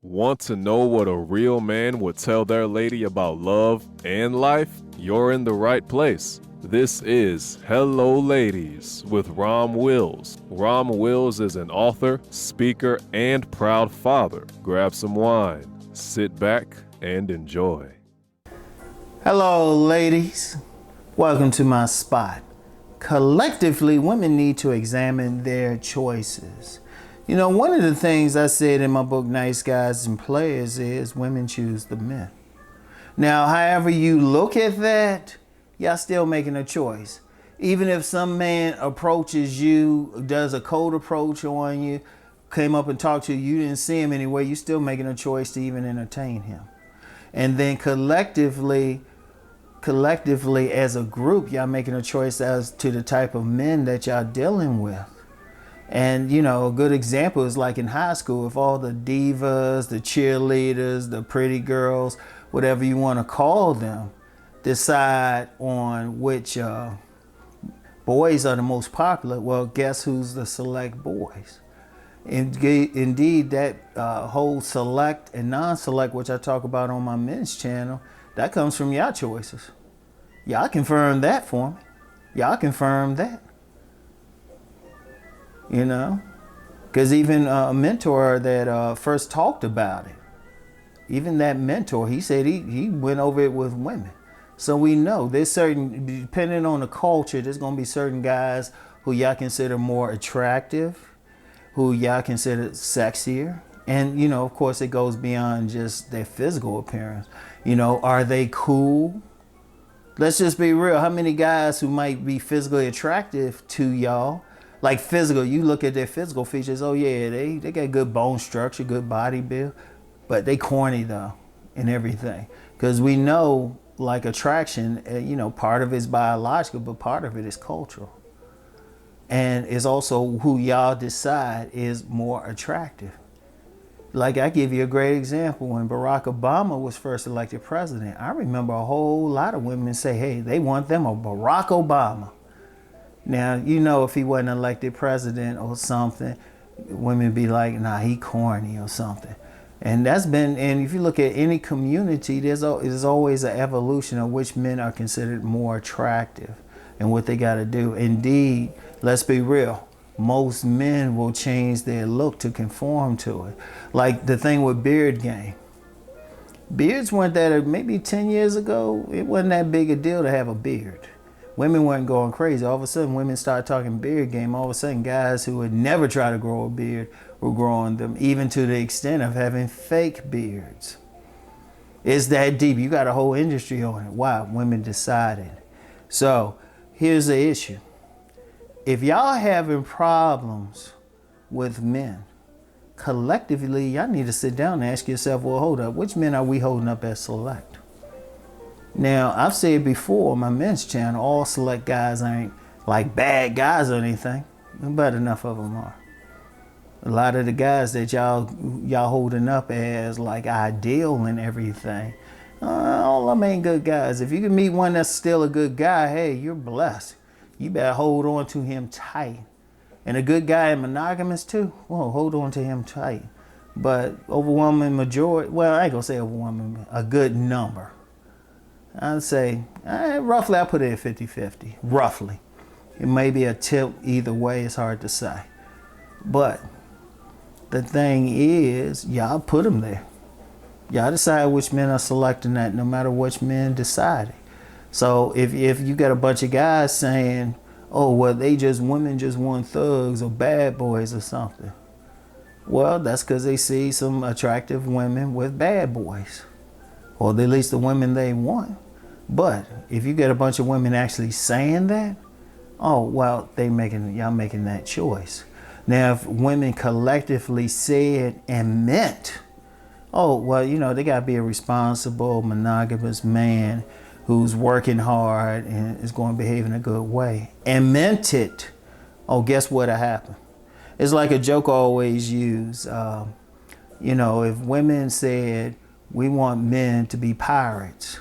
Want to know what a real man would tell their lady about love and life? You're in the right place. This is Hello Ladies with Rom Wills. Rom Wills is an author, speaker, and proud father. Grab some wine, sit back, and enjoy. Hello, ladies. Welcome to my spot. Collectively, women need to examine their choices. You know, one of the things I said in my book, Nice Guys and Players, is women choose the men. Now, however you look at that, y'all still making a choice. Even if some man approaches you, does a cold approach on you, came up and talked to you, you didn't see him anyway, you're still making a choice to even entertain him. And then collectively as a group, y'all making a choice as to the type of men that y'all dealing with. And, you know, a good example is like in high school, if all the divas, the cheerleaders, the pretty girls, whatever you want to call them, decide on which boys are the most popular, well, guess who's the select boys? Indeed, that whole select and non-select, which I talk about on my men's channel, that comes from y'all choices. Y'all confirm that for me. Y'all confirm that. You know, because even a mentor that first talked about it, even that mentor, he said he went over it with women. So we know there's certain, depending on the culture, there's going to be certain guys who y'all consider more attractive, who y'all consider sexier. And, you know, of course, it goes beyond just their physical appearance. You know, are they cool? Let's just be real. How many guys who might be physically attractive to y'all, like physical, you look at their physical features, oh yeah, they got good bone structure, good body build, but they corny though, and everything. Because we know, like attraction, you know, part of it is biological, but part of it is cultural. And it's also who y'all decide is more attractive. Like, I give you a great example. When Barack Obama was first elected president, I remember a whole lot of women say, hey, they want them a Barack Obama. Now, you know, if he wasn't elected president or something, women be like, nah, he corny or something. And that's been, and if you look at any community, there's always an evolution of which men are considered more attractive and what they got to do. Indeed, let's be real, most men will change their look to conform to it. Like the thing with beard game. Beards weren't that, maybe 10 years ago, it wasn't that big a deal to have a beard. Women weren't going crazy. All of a sudden, women started talking beard game. All of a sudden, guys who would never try to grow a beard were growing them, even to the extent of having fake beards. It's that deep. You got a whole industry on it. Why? Women decided. So, here's the issue. If y'all having problems with men, collectively, y'all need to sit down and ask yourself, well, hold up, which men are we holding up as select? Now, I've said before on my men's channel, all select guys ain't like bad guys or anything, but enough of them are. A lot of the guys that y'all holding up as like ideal and everything, all of them ain't good guys. If you can meet one that's still a good guy, hey, you're blessed. You better hold on to him tight. And a good guy and monogamous too, well, hold on to him tight. But overwhelming majority, well, I ain't gonna say overwhelming, a good number. I'd say, roughly, I put it at 50-50, roughly. It may be a tip either way, it's hard to say. But the thing is, y'all put them there. Y'all decide which men are selecting that, no matter which men decide. So if you got a bunch of guys saying, oh, well, women just want thugs or bad boys or something. Well, that's because they see some attractive women with bad boys. Or at least the women they want. But if you get a bunch of women actually saying that, oh, well, y'all making that choice. Now, if women collectively said and meant, oh, well, you know, they got to be a responsible, monogamous man who's working hard and is going to behave in a good way, and meant it, oh, guess what'll happen? It's like a joke I always use. You know, if women said, we want men to be pirates,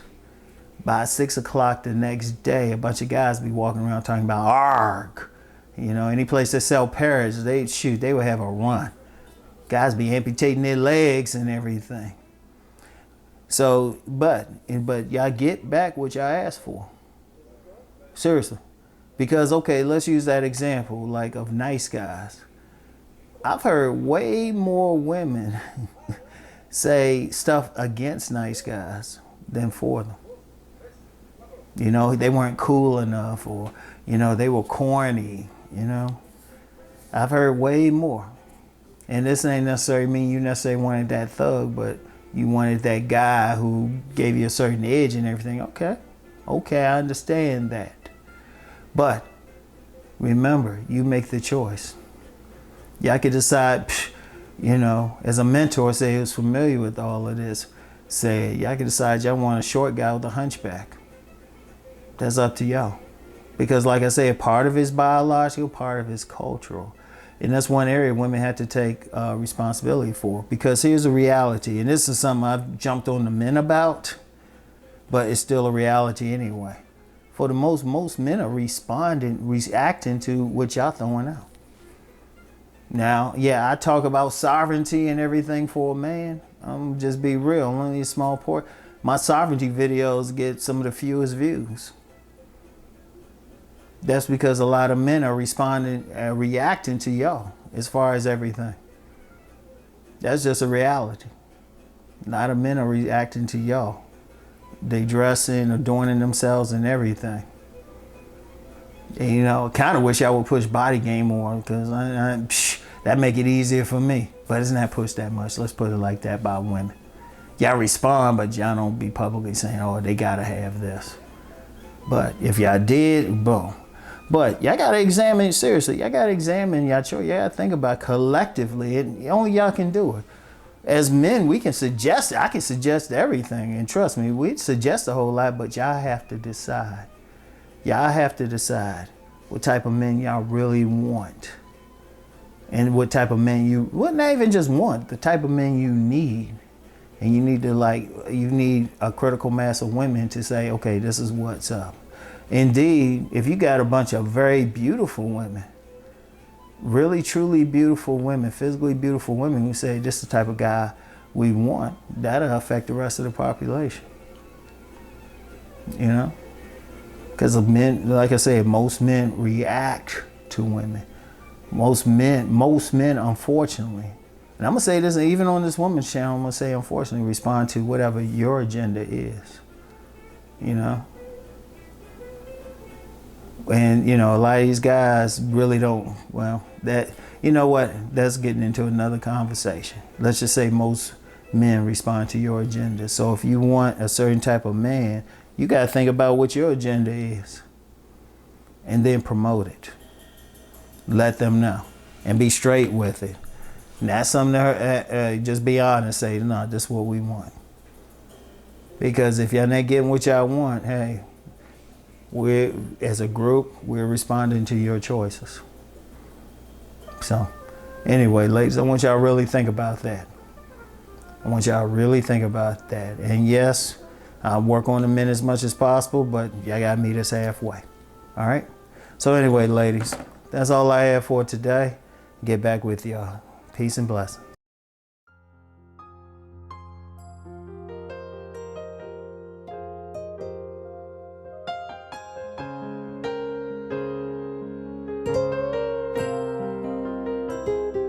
by 6 o'clock the next day, a bunch of guys be walking around talking about arg. You know, any place that sell parrots, they would have a run. Guys be amputating their legs and everything. So, but y'all get back what y'all asked for. Seriously. Because, okay, let's use that example, like, of nice guys. I've heard way more women say stuff against nice guys than for them. You know, they weren't cool enough, or, you know, they were corny, you know. I've heard way more. And this ain't necessarily mean you necessarily wanted that thug, but you wanted that guy who gave you a certain edge and everything. Okay, I understand that. But remember, you make the choice. Y'all could decide, you know, as a mentor, say, who's familiar with all of this, say, y'all could decide y'all want a short guy with a hunchback. That's up to y'all. Because like I say, part of it's biological, part of it's cultural. And that's one area women have to take responsibility for. Because here's a reality, and this is something I've jumped on the men about, but it's still a reality anyway. For the most men are reacting to what y'all throwing out. Now, yeah, I talk about sovereignty and everything for a man. I'm just be real, only a small part. My sovereignty videos get some of the fewest views. That's because a lot of men are reacting to y'all as far as everything. That's just a reality. A lot of men are reacting to y'all. They dressing, adorning themselves and everything. And, you know, I kind of wish I would push body game more, because that make it easier for me. But it's not pushed that much. Let's put it like that by women. Y'all respond, but y'all don't be publicly saying, oh, they gotta have this. But if y'all did, boom. But y'all gotta examine, seriously, y'all gotta examine y'all choice. Y'all gotta think about collectively, and only y'all can do it. As men, we can suggest, I can suggest everything, and trust me, we suggest a whole lot, but y'all have to decide. Y'all have to decide what type of men y'all really want. And what type of men you, well, not even just want, the type of men you need. And you need to, like, you need a critical mass of women to say, okay, this is what's up. Indeed, if you got a bunch of very beautiful women, really, truly beautiful women, physically beautiful women who say, this is the type of guy we want, that'll affect the rest of the population. You know? Because of men, like I said, most men react to women. Most men, unfortunately, and I'm going to say this, even on this woman's channel, I'm going to say, unfortunately, respond to whatever your agenda is. You know? And, you know, a lot of these guys really don't, well, that, you know what, that's getting into another conversation. Let's just say most men respond to your agenda. So if you want a certain type of man, you got to think about what your agenda is. And then promote it. Let them know. And be straight with it. And that's something to just be honest, say, no, this is what we want. Because if y'all not getting what y'all want, hey, we're, as a group, we're responding to your choices. So, anyway, ladies, I want y'all to really think about that. I want y'all to really think about that. And yes, I'll work on the men as much as possible, but y'all got to meet us halfway. All right? So anyway, ladies, that's all I have for today. Get back with y'all. Peace and blessings.